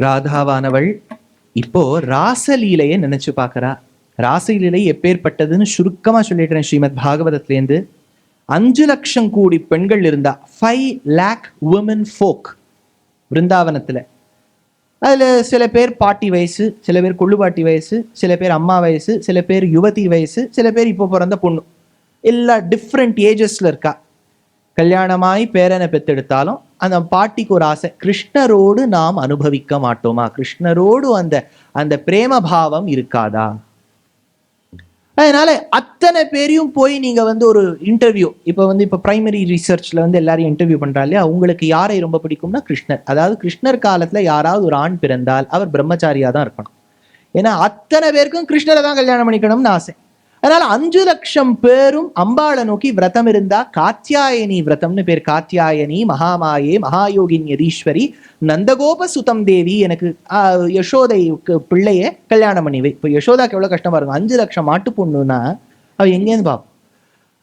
ராதாவானவள் இப்போ ராசலீலையை நினைச்சு பார்க்கறா. ராசலீலை எப்பேற்பட்டதுன்னு சுருக்கமா சொல்லிடுறேன். ஸ்ரீமத் பாகவதத்திலேருந்து 5 லட்சம் கோடி பெண்கள் இருந்தா, 5 lakh women folk பிருந்தாவனத்துல. அதுல சில பேர் பாட்டி வயசு, சில பேர் கொள்ளுபாட்டி வயசு, சில பேர் அம்மா வயசு, சில பேர் யுவதி வயசு, சில பேர் இப்போ பிறந்த பொண்ணு, எல்லா டிஃப்ரெண்ட் ஏஜஸ்ல இருக்கா. கல்யாணமாய் பேரனை பெத்தெடுத்தாலும் அந்த பாட்டிக்கு ஒரு ஆசை, கிருஷ்ணரோடு நாம் அனுபவிக்க மாட்டோமா, கிருஷ்ணரோடு அந்த அந்த பிரேம பாவம் இருக்காதா. அதனால அத்தனை பேரையும் போய் நீங்க ஒரு இன்டர்வியூ, இப்ப பிரைமரி ரிசர்ச்ல எல்லாரையும் இன்டர்வியூ பண்றா இல்லையா, உங்களுக்கு யாரை ரொம்ப பிடிக்கும்னா கிருஷ்ணர். அதாவது கிருஷ்ணர் காலத்துல யாராவது ஒரு ஆண் பிறந்தால் அவர் பிரம்மச்சாரியா தான் இருக்கணும். ஏன்னா அத்தனை பேருக்கும் கிருஷ்ணரை தான் கல்யாணம் பண்ணிக்கணும்னு ஆசை. அதனால 5 லட்சம் பேரும் அம்பாளை நோக்கி விரதம் இருந்தா. காத்தியாயனி விரதம்னு பேர். காத்தியாயனி மகாமாயே மகாயோகின் யதீஸ்வரி நந்தகோப சுதம் தேவி, எனக்கு யசோதைக்கு பிள்ளைய கல்யாணம் பண்ணிவை. இப்போ யசோதாக்கு எவ்வளவு கஷ்டமா இருக்கும், 5 லட்சம் மாட்டு பொண்ணுன்னா அவ எங்கேருந்து பார்ப்போம்.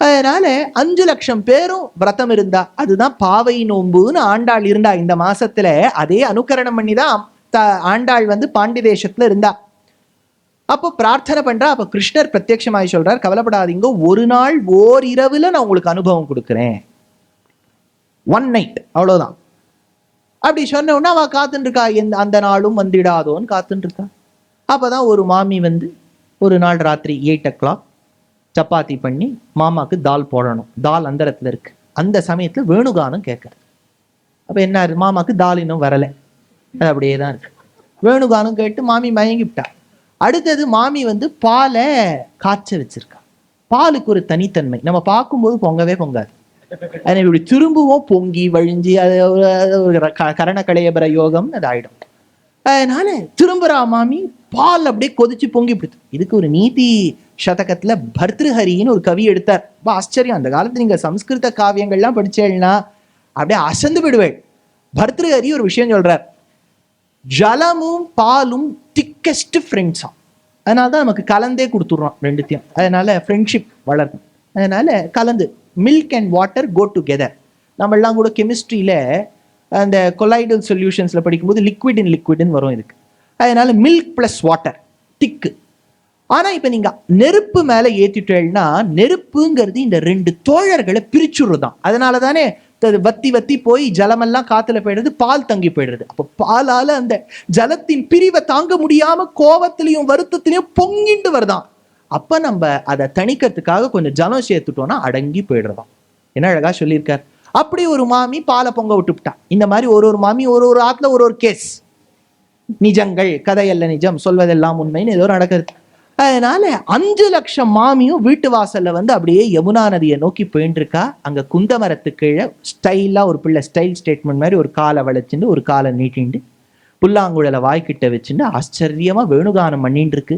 அதனால 5 லட்சம் பேரும் விரதம் இருந்தா. அதுதான் பாவை நோம்புன்னு ஆண்டாள் இருந்தா. இந்த மாசத்துல அதே அனுகரணம் பண்ணிதான் ஆண்டாள் பாண்டி தேசத்துல இருந்தா. அப்போ பிரார்த்தனை பண்றா. அப்ப கிருஷ்ணர் பிரத்யட்சமாய் சொல்றார், கவலைப்படாதீங்க, ஒரு நாள் ஓரிரவுல நான் உங்களுக்கு அனுபவம் கொடுக்குறேன், 1 night அவ்வளவுதான். அப்படி சொன்ன உடனே அவ காத்துட்டு இருக்கா, அந்த நாளும் வந்திடாதோன்னு காத்துட்டு இருக்கா. அப்பதான் ஒரு மாமி ஒரு நாள் ராத்திரி 8 o'clock சப்பாத்தி பண்ணி மாமாக்கு தால் போடணும். தால் அந்தரத்துல இருக்கு. அந்த சமயத்துல வேணுகானம் கேட்கறது. அப்ப என்ன, மாமாக்கு தால் இன்னும் வரலை, அது அப்படியே தான் இருக்கு. வேணுகானம் கேட்டு மாமி மயங்கிவிட்டா. அடுத்தது மாமி பாலை காய்ச்ச வச்சிருக்கா. பாலுக்கு ஒரு தனித்தன்மை, நம்ம பார்க்கும்போது பொங்கவே பொங்காது, அது இப்படி திரும்பவும் பொங்கி வழிஞ்சி அது கரணகளையபர யோகம் அது ஆயிடும். அதனால திரும்புறா மாமி, பால் அப்படியே கொதிச்சு பொங்கி பிடித்து. இதுக்கு ஒரு நீதி சதகத்துல பர்திருஹரின்னு ஒரு கவி எடுத்தார். ரொம்ப ஆச்சரியம். அந்த காலத்துல நீங்க சம்ஸ்கிருத காவியங்கள்லாம் படிச்சேன்னா அப்படியே அசந்து விடுவேள். பர்திருஹரி ஒரு விஷயம் சொல்றார், ஜலமும் பாலும் திக்கஸ்ட் ஃப்ரெண்ட்ஸாம். அதனால தான் நமக்கு கலந்தே கொடுத்துட்றோம் ரெண்டுத்தையும். அதனால ஃப்ரெண்ட்ஷிப் வளரும். அதனால கலந்து milk and water go together. நம்மளாம் கூட கெமிஸ்ட்ரியில அந்த கொலைடல் சொல்யூஷன்ஸ்ல படிக்கும்போது லிக்விட் இன் லிக்விட்னு வரும் இதுக்கு. அதனால மில்க் பிளஸ் வாட்டர் திக்கு. ஆனா இப்ப நீங்க நெருப்பு மேல ஏத்திட்டேன்னா, நெருப்புங்கிறது இந்த 2 தோழர்களை பிரிச்சுடுறதுதான். அதனால தானே வத்தி வத்தி போய் ஜலமெல்லாம் காத்துல போயிடுறது, பால் தங்கி போயிடுறது. அப்ப பாலால அந்த ஜலத்தின் பிரிவை தாங்க முடியாம கோபத்திலையும் வருத்தத்திலையும் பொங்கிட்டு வருதான். அப்ப நம்ம அதை தணிக்கிறதுக்காக கொஞ்சம் ஜலம் சேர்த்துட்டோம்னா அடங்கி போயிடுறதாம். என்ன அழகா சொல்லியிருக்கார். அப்படி ஒரு மாமி பாலை பொங்க விட்டுவிட்டா. இந்த மாதிரி ஒரு மாமி ஒரு ஆத்துல ஒரு கேஸ், நிஜங்கள் கதையல்ல நிஜம் சொல்வதெல்லாம் உண்மைன்னு ஏதோ நடக்கிறது. அதனால 5 லட்சம் மாமியும் வீட்டு வாசல்ல அப்படியே யமுனா நதியை நோக்கி போயிட்டு இருக்கா. அங்க குந்த மரத்துக்கு கீழே ஸ்டைலா ஒரு பிள்ளை ஸ்டைல் ஸ்டேட்மெண்ட் மாதிரி ஒரு காலை வளைச்சுட்டு ஒரு காலை நீட்டிண்டு புல்லாங்குழலை வாய்க்கிட்ட வச்சுட்டு ஆச்சரியமா வேணுகானம் பண்ணிட்டு இருக்கு.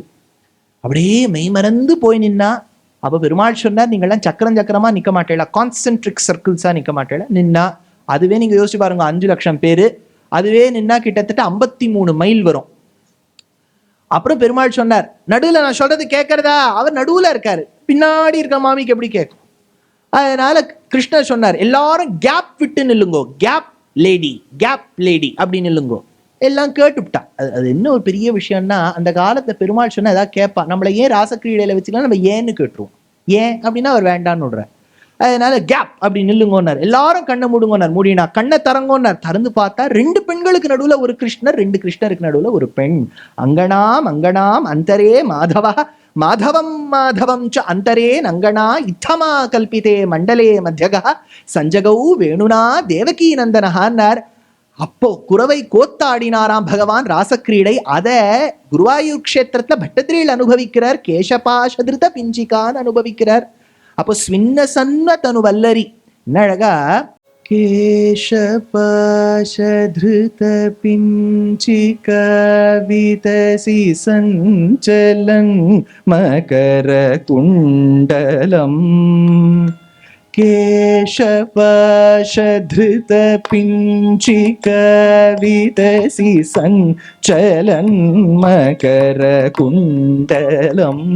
அப்படியே மெய்மறந்து போய் நின்னா. அப்ப பெருமாள் சொன்னார், நீங்கள்லாம் சக்கரம் சக்கரமா நிக்க மாட்டேல, கான்சென்ட்ரிக் சர்க்கிள்ஸா நிக்க மாட்டேல. நின்னா அதுவே நீங்க யோசிச்சு பாருங்க, 5 லட்சம் பேரு அதுவே நின்னா கிட்டத்தட்ட 53 மைல் வரும். அப்புறம் பெருமாள் சொன்னார், நடுவில் நான் சொல்றது கேட்கறதா? அவர் நடுவுல இருக்காரு, பின்னாடி இருக்க மாமிக்கு எப்படி கேட்கும்? அதனால கிருஷ்ணர் சொன்னார், எல்லாரும் கேப் விட்டு நில்லுங்கோ, கேப் லேடி அப்படி நில்லுங்கோ. எல்லாம் கேட்டுவிட்டா. அது என்ன ஒரு பெரிய விஷயம்னா, அந்த காலத்துல பெருமாள் சொன்னா ஏதாவது கேட்பா. நம்மளை ஏன் ராசக்கிரீடையில வச்சுக்கலாம், நம்ம ஏன்னு கேட்டுருவோம். ஏன் அப்படின்னா அவர் வேண்டான்னு விடுறார். அதனால கேப் அப்படி நில்லுங்கன்னார். எல்லாரும் கண்ணை மூடுங்கன்னார். மூடினா கண்ணை தரங்கன்னார். திறந்து பார்த்தா 2 பெண்களுக்கு நடுவுல ஒரு கிருஷ்ணர், 2 கிருஷ்ணருக்கு நடுவுல ஒரு பெண். அங்கனாம் அந்தரே மாதவா மாதவம் ச அந்தரே நங்கனா இத்தமா கல்பிதே மண்டலே மத்தியகா சஞ்சகௌ வேணுனா தேவகி நந்தனஹான்னார். அப்போ குரவை கோத்தாடினாராம் பகவான் ராசக்கிரீடை. அத குருவாயூர் கஷேத்திரத்துல பட்டத்திரியில் அனுபவிக்கிறார். கேசபாஷதிருத பிஞ்சிகான்னு அனுபவிக்கிறார். அப்போ ஸ்வின்ன சன்ன தனு வல்லரி. என்ன அழகா, கேசபாஷதிருத பிஞ்சிகா விதசி சஞ்சலம் மகர குண்டலம். கேசபாஷதிருத பிஞ்சிகா விதசி சஞ்சலம் மகர குண்டலம்.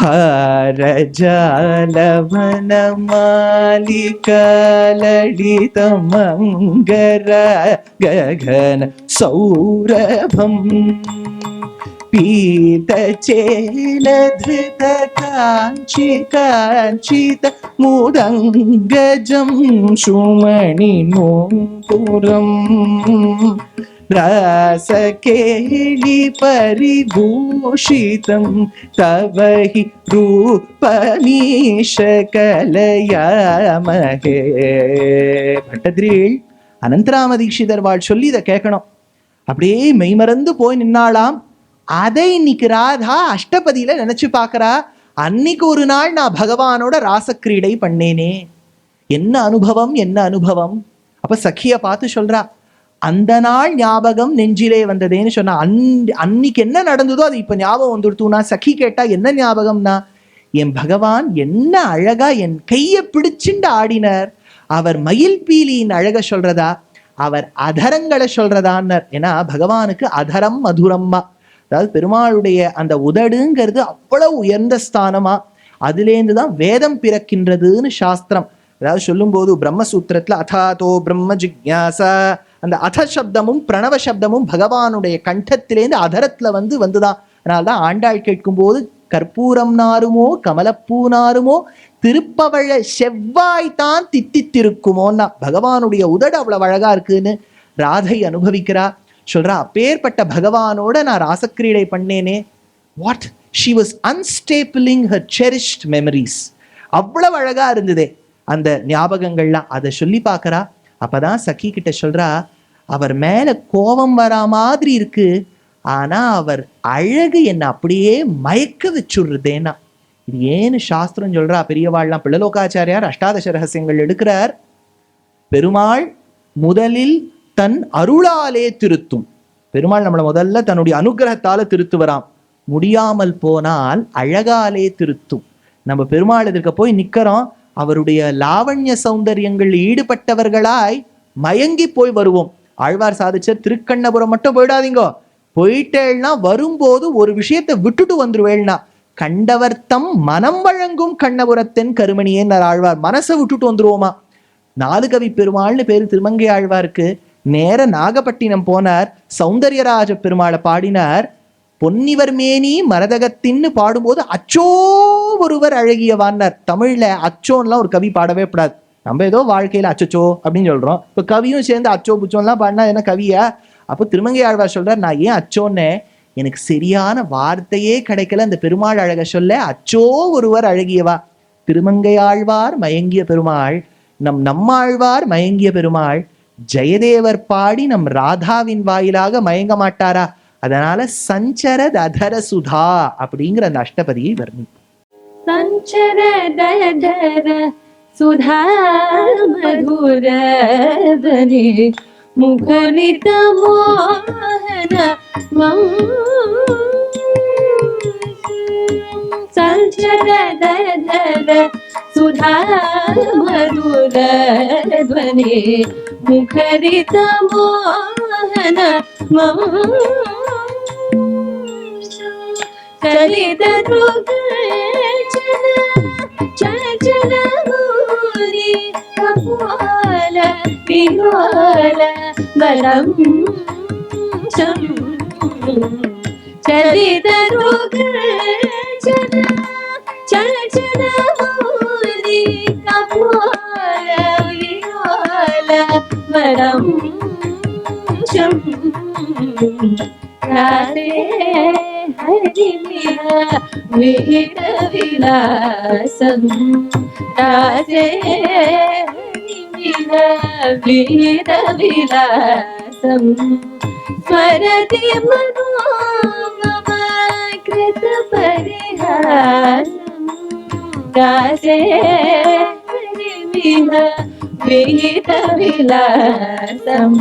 हारजालवनमालिकाललितमङ्गर गगन सौरभम् पीतचेलधृत काञ्चि काञ्चित मुदङ्गजं सुमणिनूपुरम् रासकेलि परिभूषितं तव हि रूपमीश कलयामहे. பட்டதிரிகள் அனந்தராம தீட்சிதர் வாழ் சொல்லி இதை கேட்கணும். அப்படியே மெய்மறந்து போய் நின்னாலாம். அதை இன்னைக்கு ராதா அஷ்டபதியில நினைச்சு பார்க்கறா. அன்னைக்கு ஒரு நாள் நான் பகவானோட ராசக்கிரீடை பண்ணேனே, என்ன அனுபவம் என்ன அனுபவம். அப்ப சఖிய பார்த்து சொல்றா, அந்த நாள் ஞாபகம் நெஞ்சிலே வந்ததேன்னு சொன்னா. அன்னைக்கு என்ன நடந்ததோ அது இப்ப ஞாபகம் வந்துடுத்துனா. சఖி கேட்டா என்ன ஞாபகம்னா, என் பகவான் என்ன அழகா என் கைய பிடிச்சுண்டு ஆடினார். அவர் மயில் பீலியின் அழக சொல்றதா, அவர் அதரங்களை சொல்றதான்னர். ஏன்னா பகவானுக்கு அதரம் மதுரம்மா, அதாவது பெருமாளுடைய அந்த உதடுங்கிறது அவ்வளவு உயர்ந்த ஸ்தானமா. அதுலேருந்து தான் வேதம் பிறக்கின்றதுன்னு சாஸ்திரம். அதாவது சொல்லும் போது பிரம்மசூத்திரத்துல அதாதோ பிரம்ம ஜிக்யாசா, அந்த அத சப்தமும் பிரணவ சப்தமும் பகவானுடைய கண்டத்திலேருந்து அதரத்துல வந்துதான். அதனால்தான் ஆண்டாள் கேட்கும் போது கற்பூரம் நாருமோ கமலப்பூ நாருமோ திருப்பவழ செவ்வாய் தான் தித்தித்திருக்குமோன்னா. பகவானுடைய உதடு அவ்வளவு அழகா இருக்குன்னு ராதை அனுபவிக்கிறா. சொல்றா, அப்பேற்பட்ட பகவானோட நான் ராசக்கிரீடை பண்ணேனே. What, she was unstabling her cherished memories. அவ்வளவு அழகா இருந்ததே அந்த ஞாபகங்கள்லாம். அதை சொல்லி பார்க்கறா. அப்பதான் சఖி கிட்ட சொல்றா, அவர் மேல கோபம் வரா மாதிரி இருக்கு, ஆனா அவர் அழகு என்ன அப்படியே மயக்க வச்சுடுறதேனா. இது ஏன்னு சாஸ்திரம் சொல்றா. பெரியவாள்லாம் பிள்ளலோகாச்சாரியார் அஷ்டாதச ரகசியங்கள் எடுக்கிறார். பெருமாள் முதலில் தன் அருளாலே திருத்தும். பெருமாள் நம்மளை முதல்ல தன்னுடைய அனுகிரகத்தால திருத்துவராம். முடியாமல் போனால் அழகாலே திருத்தும். நம்ம பெருமாள் எதிர்க்க போய் நிக்கிறோம், அவருடைய லாவண்ய சௌந்தரியங்கள் ஈடுபட்டவர்களாய் மயங்கி போய் வருவோம். ஆழ்வார் சாதிச்ச திருக்கண்ணபுரம் மட்டும் போயிடாதீங்கோ. போயிட்டேன்னா வரும்போது ஒரு விஷயத்தை விட்டுட்டு வந்துருவேள்னா, கண்டவர்த்தம் மனம் வழங்கும் கண்ணபுரத்தின் கருமணியேன்னு ஆழ்வார். மனசை விட்டுட்டு வந்துருவோமா. நாலுகவி பெருமாள்னு பேரு திருமங்கை ஆழ்வாருக்கு. நேர நாகப்பட்டினம் போனார், சௌந்தர்யராஜ பெருமாளை பாடினார். பொன்னிவர் மேனி மரதகத்தின்னு பாடும்போது அச்சோ ஒருவர் அழகியவான்னார். தமிழ்ல அச்சோன்லாம் ஒரு கவி பாடவே கூடாது. நம்ம ஏதோ வாழ்க்கையில அச்சோ அப்படின்னு சொல்றோம். இப்ப கவியும் சேர்ந்து அச்சோ புச்சோன்லாம் பாடினா என்ன கவியா? அப்போ திருமங்கை ஆழ்வார் சொல்றார், நான் ஏன் அச்சோன்னு, எனக்கு சரியான வார்த்தையே கிடைக்கல அந்த பெருமாள் அழக சொல்ல. அச்சோ ஒருவர் அழகியவா. திருமங்கை ஆழ்வார் மயங்கிய பெருமாள், நம்மாழ்வார் மயங்கிய பெருமாள், ஜெயதேவர் பாடி நம் ராதாவின் வாயிலாக மயங்க மாட்டாரா? அதனால சஞ்சரத் அதர சுதா அப்படிங்கிற அந்த அஷ்டபதியை வர்ணி. சஞ்சரதர சுதா மதுரவனி முகரித மோகன சஞ்சரதர சுதா மதுரவனி முகரித மோகன चलित चल चल हूरी कपाल विहाल बलम चलित चल चल हूरी कपाल विहाल बलम राधे हरि विहित विलासम राधे विहित विलासम स्वरति मनोमम कृत परिहासम राधे विहित विलासम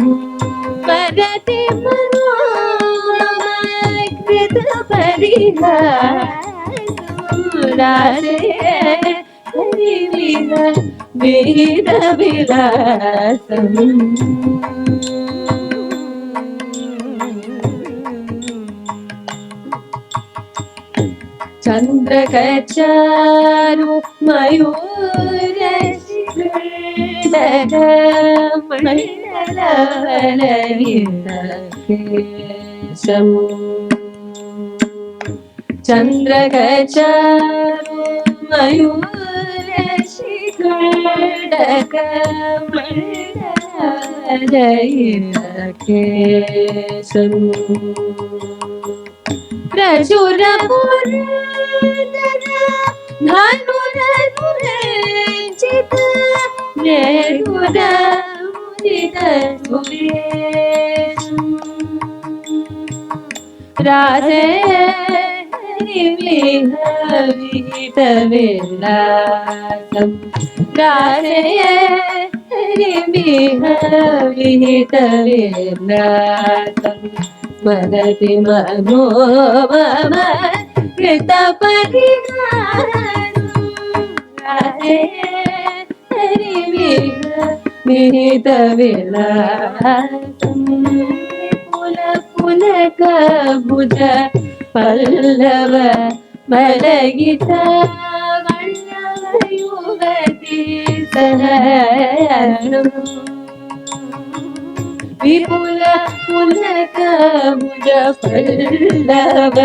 स्वरति मनोमम कृत परिहासम राधे विहित विलासम. चन्द्रकचारु मयूरशिखरमण्डलवलयितकेशम् चन्द्रकचारु मयूरशिखरमण्डलवलयितकेशम् प्रचुरपुरन्दर धनुरनुरञ्जित नेरुरमुदितसुरेशम् राधे हरिविहविहितविलासम् राधे हरिविहविहितविलासम् स्मरति मनो मम कृतपरिहारम् राधे हरिविहविहितविलासम् पुलकभुज पल्लव मलगित वल्लवयुवती सहनम् विपुल पुलकभुज पल्लव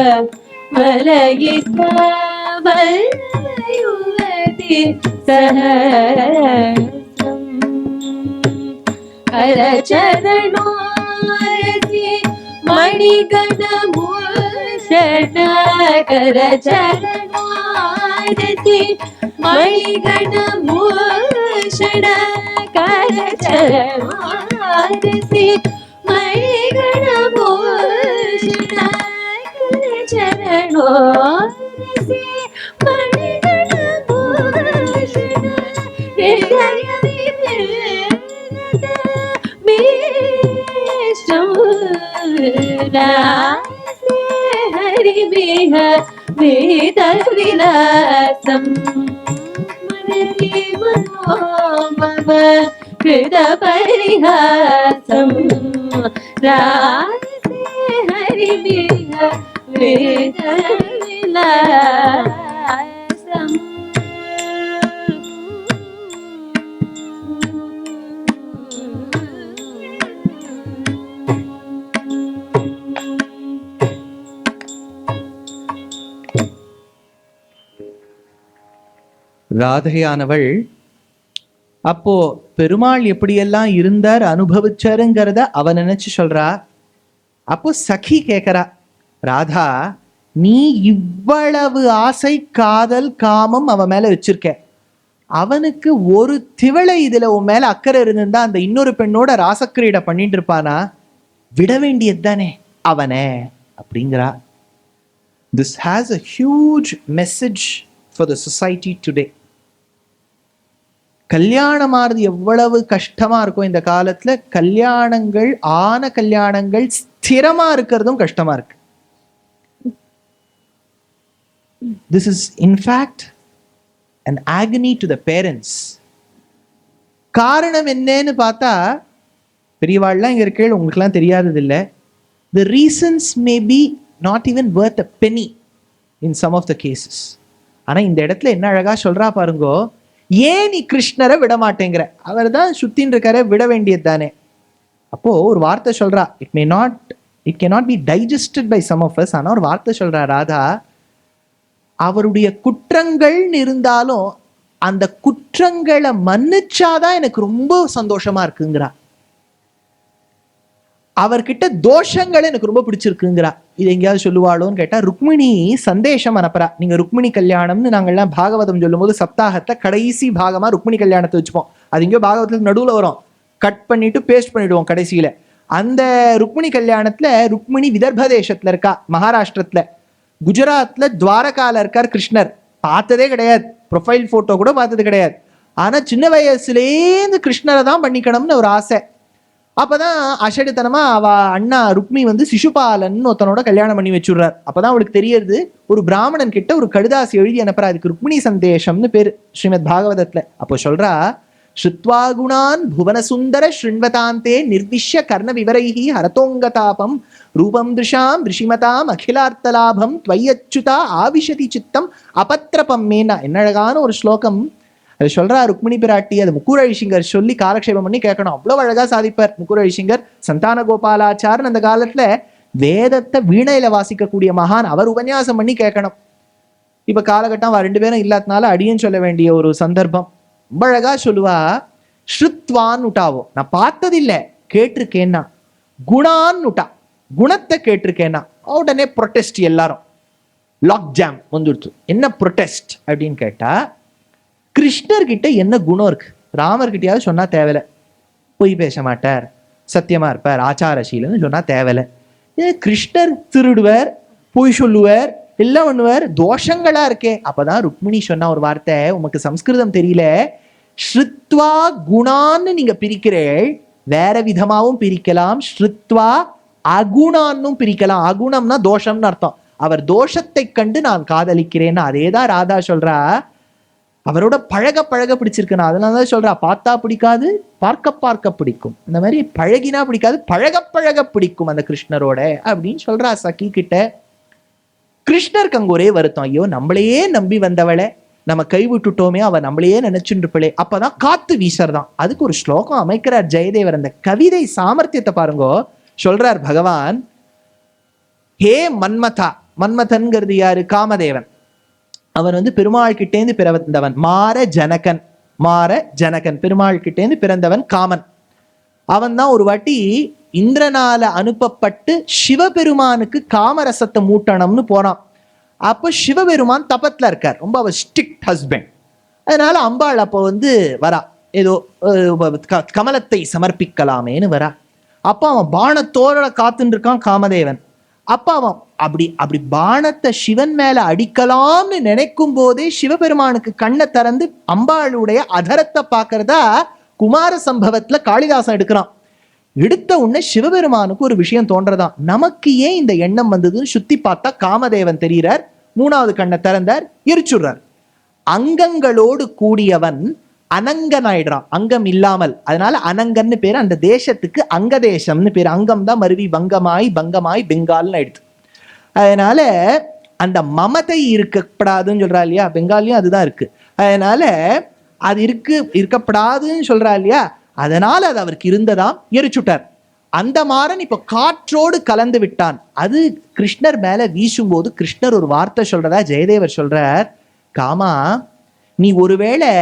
मलगित वल्लवयुवती सहनम् करचरणोरसि मणिगणभूषण करचरणोरसि मणिगणभूषण करचरणोरसि मणिगणभूषण करचरणोरसि मणिगणभूषण हृदय रासे हरिविहविहितविलासम् मनसि मनो मम कृतपरिहासम् रासे हरिविहविहितविलासम् ராதையானவள் அப்போ பெருமாள் எப்படியெல்லாம் இருந்தார் அனுபவிச்சாருங்கிறத அவ நினைச்சு சொல்றா. அப்போ சఖி கேட்கிறா, ராதா நீ இவ்வளவு ஆசை காதல் காமம் அவன் மேல வச்சிருக்க, அவனுக்கு ஒரு திவளை இதுல உன் மேல அக்கறை இருந்திருந்தா அந்த இன்னொரு பெண்ணோட ராசக்கிரீடை பண்ணிட்டு இருப்பானா? விட வேண்டியது தானே அவனை அப்படிங்கிறா. This has a huge message for the society today. கல்யாணமானது எவ்வளவு கஷ்டமா இருக்கும் இந்த காலத்துல. கல்யாணங்கள் ஆன கல்யாணங்கள் ஸ்திரமா இருக்கிறதும் கஷ்டமா இருக்கு. This is in fact an agony to the parents. காரணம் என்னன்னு பார்த்தா பெரியவாள்லாம் இங்க இருக்க உங்களுக்குலாம் தெரியாதது இல்லை. The reasons may be not even worth a penny in some of the cases. ஆனா இந்த இடத்துல என்ன அழகா சொல்றா பாருங்கோ, ஏன் நீ கிருஷ்ணரை விட மாட்டேங்கிற, அவர் தான் சுத்தின் இருக்கார, விட வேண்டியது தானே. அப்போ ஒரு வார்த்தை சொல்றா, it cannot be digested by some of us. ஆனா ஒரு வார்த்தை சொல்றா, ராதா அவருடைய குற்றங்கள்னு இருந்தாலும் அந்த குற்றங்களை மன்னிச்சாதான் எனக்கு ரொம்ப சந்தோஷமா இருக்குங்கிறா. அவர்கிட்ட தோஷங்கள் எனக்கு ரொம்ப பிடிச்சிருக்குங்கிறா. இது எங்கேயாவது சொல்லுவாளோன்னு கேட்டா ருக்மிணி சந்தேஷம் அனுப்புறா. நீங்க ருக்மிணி கல்யாணம்னு நாங்கள்லாம் பாகவதம் சொல்லும் போது சப்தாகத்தை கடைசி பாகமா ருக்மிணி கல்யாணத்தை வச்சுப்போம். அது எங்கேயோ பாகவதத்துக்கு நடுவுல வரும், கட் பண்ணிட்டு பேஸ்ட் பண்ணிடுவோம் கடைசியில. அந்த ருக்மிணி கல்யாணத்துல ருக்மிணி விதர்ப தேசத்துல இருக்கா, மகாராஷ்டிரத்துல. குஜராத்ல துவாரகால இருக்கார் கிருஷ்ணர். பார்த்ததே கிடையாது, ப்ரொஃபைல் போட்டோ கூட பார்த்தது கிடையாது. ஆனா சின்ன வயசுலேருந்து கிருஷ்ணரை தான் பண்ணிக்கணும்னு ஒரு ஆசை. அப்பதான் அஷடுத்தனமா அவ அண்ணா ருக்மி சிசுபாலன் ஒருத்தனோட கல்யாணம் பண்ணி வச்சுடுறார். அப்பதான் அவளுக்கு தெரியறது, ஒரு பிராமணன் கிட்ட ஒரு கடுதாசி எழுதி அனுப்புறா, அதுக்கு ருக்மிணி சந்தேஷம்னு பேரு ஸ்ரீமத் பாகவதத்துல. அப்போ சொல்றா, ஸ்ருத்வா குணான் புவன சுந்தர ஸ்ருண்வதாந்தே நிர்விஷ்ய கர்ண விவரைஹி ஹரதோங்கதாபம் ரூபம் திருஷாம் ரிஷிமதாம் அகிலார்த்தலாபம் துவையச்சுதா ஆவிஷதி சித்தம் அபத்திரபம் மேனா. என்ன அழகான ஒரு ஸ்லோகம். அது சொல்றா ருக்மிணி பிராட்டி. அது முக்குரழிசிங்கர் சொல்லி காலக்ஷேபம் பண்ணி கேட்கணும். அவ்வளவு அழகா சாதிப்பார் முக்குரழிசிங்கர். சந்தான கோபாலாச்சாரன் அந்த காலத்துல வேதத்தை வீணையில வாசிக்கக்கூடிய மகான். அவர் உபன்யாசம் பண்ணி கேட்கணும். இப்ப காலகட்டம் ரெண்டு பேரும் இல்லாதனால அடியன்னு சொல்ல வேண்டிய ஒரு சந்தர்ப்பம். ரொம்ப அழகா சொல்லுவா. ஸ்ருத்வான்னு உட்டாவோ, நான் பார்த்ததில்லை கேட்டிருக்கேன்னா. குணான்னு உட்டா, குணத்தை கேட்டிருக்கேன்னா. உடனே ப்ரொட்டஸ்ட். எல்லாரும் லாக் ஜாம் வந்துடுச்சு. என்ன ப்ரொட்டஸ்ட் அப்படின்னு கேட்டா, கிருஷ்ணர்கிட்ட என்ன குணம் இருக்கு? ராமர்கிட்டயாவது சொன்னா தேவையில்ல, பொய் பேச மாட்டார், சத்தியமா இருப்பார், ஆச்சாரசீலன்னு சொன்னா தேவையில்ல. கிருஷ்ணர் திருடுவர், பொய் சொல்லுவார், எல்லாம் பண்ணுவார், தோஷங்களா இருக்கே. அப்பதான் ருக்மிணி சொன்ன ஒரு வார்த்தை, உமக்கு சம்ஸ்கிருதம் தெரியல, ஸ்ருத்வா குணான்னு நீங்க பிரிக்கிறேள், வேற விதமாவும் பிரிக்கலாம். ஸ்ருத்வா அகுணான்னும் பிரிக்கலாம். அகுணம்னா தோஷம்னு அர்த்தம். அவர் தோஷத்தை கண்டு நான் காதலிக்கிறேன்னு. அதேதான் ராதா சொல்றா. அவரோட பழக பழக பிடிச்சிருக்கு. நான் அதனாலதான் சொல்றா, பார்த்தா பிடிக்காது, பார்க்க பார்க்க பிடிக்கும். இந்த மாதிரி பழகினா பிடிக்காது, பழக பழக பிடிக்கும் அந்த கிருஷ்ணரோட அப்படின்னு சொல்றா சகி கிட்ட. கிருஷ்ணருக்கு அங்க ஒரே வருத்தம். ஐயோ, நம்மளையே நம்பி வந்தவளை நம்ம கைவிட்டுட்டோமே, அவ நம்மளையே நினைச்சுருப்பிளே. அப்பதான் காத்து வீசறதான். அதுக்கு ஒரு ஸ்லோகம் அமைக்கிறார் ஜெயதேவர். அந்த கவிதை சாமர்த்தியத்தை பாருங்கோ. சொல்றார் பகவான், ஹே மன்மதா. மன்மதன்கிறது யாரு? காமதேவன். அவன் பெருமாள் கிட்டேந்து பிறந்தவன். மார ஜனகன். மார ஜனகன் பெருமாள் கிட்டேந்து பிறந்தவன் காமன். அவன் தான் ஒரு வாட்டி இந்திரனால அனுப்பப்பட்டு சிவபெருமானுக்கு காமரசத்தை மூட்டணும்னு போனான். அப்போ சிவபெருமான் தபத்துல இருக்கார். ரொம்ப அவர் ஸ்ட்ரிக்ட் ஹஸ்பண்ட். அதனால அம்பாள் அப்போ வரா, ஏதோ கமலத்தை சமர்ப்பிக்கலாமேன்னு வரா. அப்போ அவன் பானத்தோட காத்துன்னு இருக்கான் காமதேவன். அப்ப அவன் அப்படி பானத்தை சிவன் மேல அடிக்கலாம்னு நினைக்கும் போதே சிவபெருமானுக்கு கண்ணை திறந்து அம்பாளுடைய அதரத்தை பார்க்கறதா குமார சம்பவத்துல காளிதாசன் எடுக்கிறான். எடுத்த உடனே சிவபெருமானுக்கு ஒரு விஷயம் தோன்றதான். நமக்கு ஏன் இந்த எண்ணம் வந்ததுன்னு சுத்தி பார்த்தா காமதேவன் தெரிகிறார். மூணாவது கண்ணை திறந்தார், எரிச்சுடுறார். அங்கங்களோடு கூடியவன் அனங்கன் ஆயிடுறான், அங்கம் இல்லாமல். அதனால அனங்கன்னு பேரு. அந்த தேசத்துக்கு அங்க தேசம்னு பேரு. அங்கம் தான் மருவி பங்கமாய் பங்கமாய் பெங்கால்னு ஆயிடுது. அதனால அந்த மமதை இருக்கப்படாதுன்னு சொல்றா இல்லையா, பெங்காலியும் அதுதான் இருக்கு. அதனால அது இருக்கப்படாதுன்னு சொல்றா இல்லையா, அதனால அது அவருக்கு இருந்ததாம், எரிச்சுட்டார். அந்த மாறன் இப்ப காற்றோடு கலந்து விட்டான். அது கிருஷ்ணர் மேல வீசும்போது கிருஷ்ணர் ஒரு வார்த்தை சொல்றதா ஜெயதேவர் சொல்றார். காமா, நீ ஒருவேளை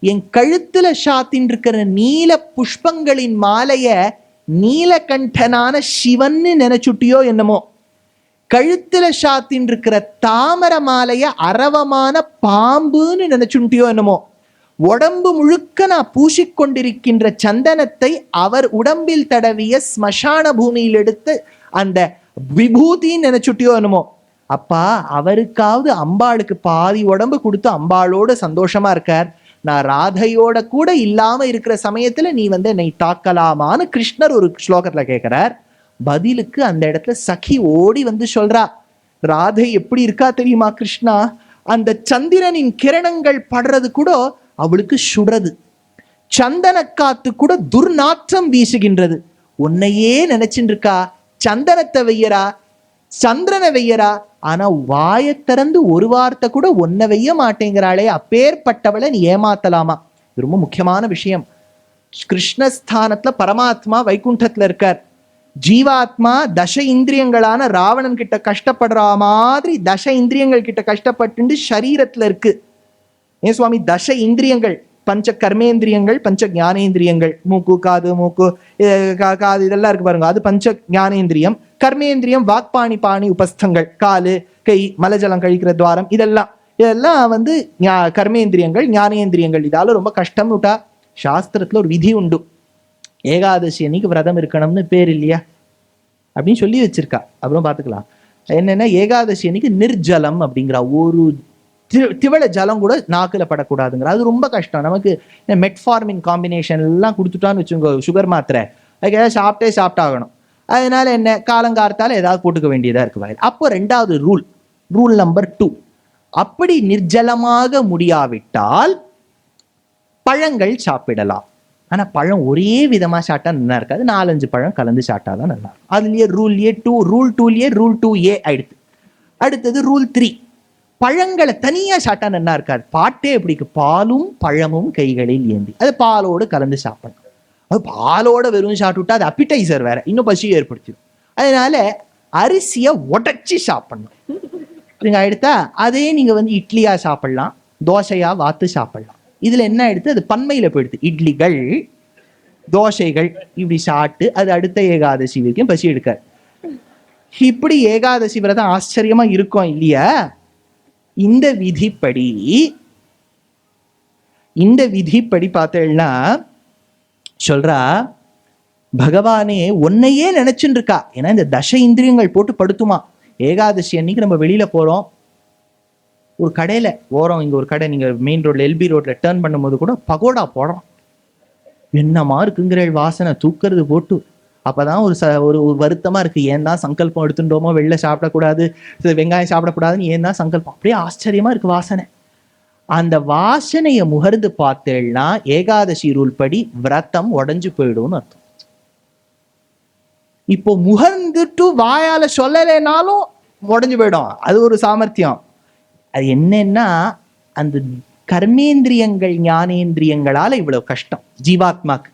என் கழுத்துல சாத்தின் இருக்கிற நீல புஷ்பங்களின் மாலைய நீலகண்டனான சிவன்னு நினைச்சுட்டியோ என்னமோ, கழுத்துல சாத்தின் இருக்கிற தாமர மாலைய அரவமான பாம்புன்னு நினைச்சுட்டியோ என்னமோ, உடம்பு முழுக்க நான் பூசிக்கொண்டிருக்கின்ற சந்தனத்தை அவர் உடம்பில் தடவிய ஸ்மசான பூமியில் எடுத்து அந்த விபூதின்னு நினைச்சுட்டியோ என்னமோ. அப்பா, அவருக்காவது அம்பாளுக்கு பாதி உடம்பு கொடுத்து அம்பாளோட சந்தோஷமா இருக்கார். நான் ராதையோட கூட இல்லாம இருக்கிற சமயத்துல நீ என்னை தாக்கலாமான்னு கிருஷ்ணர் ஒரு ஸ்லோகத்துல கேட்கிறார். பதிலுக்கு அந்த இடத்துல சகி ஓடி சொல்றா, ராதை எப்படி இருக்கா தெரியுமா கிருஷ்ணா? அந்த சந்திரனின் கிரணங்கள் படுறது கூட அவளுக்கு சுடுறது, சந்தன காத்து கூட துர்நாற்றம் வீசுகின்றது. உன்னையே நினைச்சுட்டு இருக்கா, சந்தனத்தை வெய்யரா, சந்திரனை வெய்யரா, ஆனா வாயை திறந்து ஒரு வார்த்தை கூட ஒன்ன வெய்ய மாட்டேங்கிறாளே, அப்பேற்பட்டவளை நீ ஏமாத்தலாமா? ரொம்ப முக்கியமான விஷயம். கிருஷ்ணஸ்தானத்துல பரமாத்மா வைகுண்டத்துல இருக்கார். ஜீவாத்மா தச இந்திரியங்களான ராவணன் கிட்ட கஷ்டப்படுற மாதிரி தச இந்திரியங்கள் கிட்ட கஷ்டப்பட்டு சரீரத்துல இருக்கு. ஏன் சுவாமி? தச இந்திரியங்கள், பஞ்ச கர்மேந்திரியங்கள், பஞ்ச ஞானேந்திரியங்கள். மூக்கு, காது, காது இதெல்லாம் இருக்கு பாருங்க, அது பஞ்ச ஞானேந்திரியம். கர்மேந்திரியம் வாக்பாணி பாணி உபஸ்தங்கள், காலு கை மலஜலம் கழிக்கிற துவாரம், இதெல்லாம் கர்மேந்திரியங்கள். ஞானேந்திரியங்கள் இதால ரொம்ப கஷ்டம் விட்டா சாஸ்திரத்துல ஒரு விதி உண்டு. ஏகாதசி அன்னைக்கு விரதம் இருக்கணும்னு பேர் இல்லையா அப்படின்னு சொல்லி வச்சிருக்கா. அப்புறம் பார்த்துக்கலாம். என்னன்னா ஏகாதசி அன்னைக்கு நிர்ஜலம் அப்படிங்கிறா. ஒரு திவள ஜலம் கூட நாக்குல படக்கூடாதுங்கிற. அது ரொம்ப கஷ்டம். நமக்கு மெட்ஃபார்மின் காம்பினேஷன் எல்லாம் கொடுத்துட்டான்னு வச்சுக்கோ, சுகர் மாத்திரை, அதுக்கு ஏதாவது சாப்பிட்டாகணும். அதனால என்ன, காலங்காலத்தால ஏதாவது போட்டுக்க வேண்டியதா இருக்கு வாயில். அப்போ ரெண்டாவது ரூல் நம்பர் 2, அப்படி நிர்ஜலமாக முடியாவிட்டால் பழங்கள் சாப்பிடலாம். ஆனா பழம் ஒரே விதமா சாப்பிட்டா நல்லா இருக்காது, 4-5 பழம் கலந்து சாப்பிட்டாதான் நல்லா இருக்கும். அதுலயே ரூல் 2A ரூல் 2A ஆயிடுது. அடுத்தது ரூல் 3, பழங்களை தனியா சாப்பிட்டா நல்லா இருக்காது. பாட்டே எப்படி இருக்கு, பாலும் பழமும் கைகளில் ஏந்தி, அது பாலோடு கலந்து சாப்பிடணும். அது பாலோட வெறும் சாப்பிட்டுட்டா அது அப்பிடைசர் வேற, இன்னும் பசி ஏற்படுத்திடும். அதனால அரிசியை உடைச்சி சாப்பிடணும். ஆயிடுத்தா அதே நீங்க வந்து இட்லியா சாப்பிடலாம், தோசையா வாத்து சாப்பிடலாம். இதுல என்ன ஆயிடுத்து, அது பன்மையில போயிடுது. இட்லிகள் தோசைகள் இப்படி சாப்பிட்டு அது அடுத்த ஏகாதசி வரைக்கும் பசி எடுக்காது. இப்படி ஏகாதசி விரதம் ஆச்சரியமா இருக்கும் இல்லையா? இந்த விதிப்படி பார்த்தேன்னா சொல்றா, பகவானே உன்னையே நினைச்சுட்டு இருக்கா. ஏன்னா இந்த தச இந்திரியங்கள் போட்டு படுத்துமா. ஏகாதசி அன்னைக்கு நம்ம வெளியில போறோம், ஒரு கடையில ஓரம், இங்க ஒரு கடை, நீங்க மெயின் ரோட்ல எல்பி ரோட்ல டேர்ன் பண்ணும்போது கூட பகோடா போடுறோம். என்னமா இருக்குங்கிற வாசனை தூக்குறது போட்டு. அப்பதான் ஒரு வருத்தமா இருக்கு, ஏன் தான் சங்கல்பம் எடுத்துட்டோமோ, வெளில சாப்பிடக்கூடாது, வெங்காயம் சாப்பிடக்கூடாதுன்னு ஏன் தான் சங்கல்பம். அப்படியே ஆச்சரியமா இருக்கு வாசனை. அந்த வாசனையை முகர்ந்து பார்த்தேன்னா ஏகாதசி ரூல் படி விரதம் உடஞ்சு போயிடும்னு அர்த்தம். இப்போ முகர்ந்துட்டு வாயால சொல்லலைனாலும் உடஞ்சு போயிடும், அது ஒரு சாமர்த்தியம். அது என்னன்னா அந்த கர்மேந்திரியங்கள் ஞானேந்திரியங்களால இவ்வளவு கஷ்டம் ஜீவாத்மாக்கு.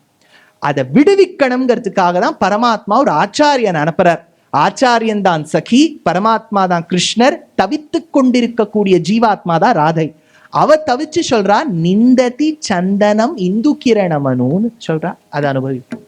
அதை விடுவிக்கணுங்கிறதுக்காக தான் பரமாத்மா ஒரு ஆச்சாரியன் அனுப்புறார். ஆச்சாரியன் தான் சகி, பரமாத்மா தான் கிருஷ்ணர், தவித்து கொண்டிருக்கக்கூடிய ஜீவாத்மா தான் ராதை. அவ தவிச்சு சொல்றா, நிந்ததி சந்தனம் இந்து கிரணமனுன்னு சொல்றா, அதை அனுபவிக்கும்.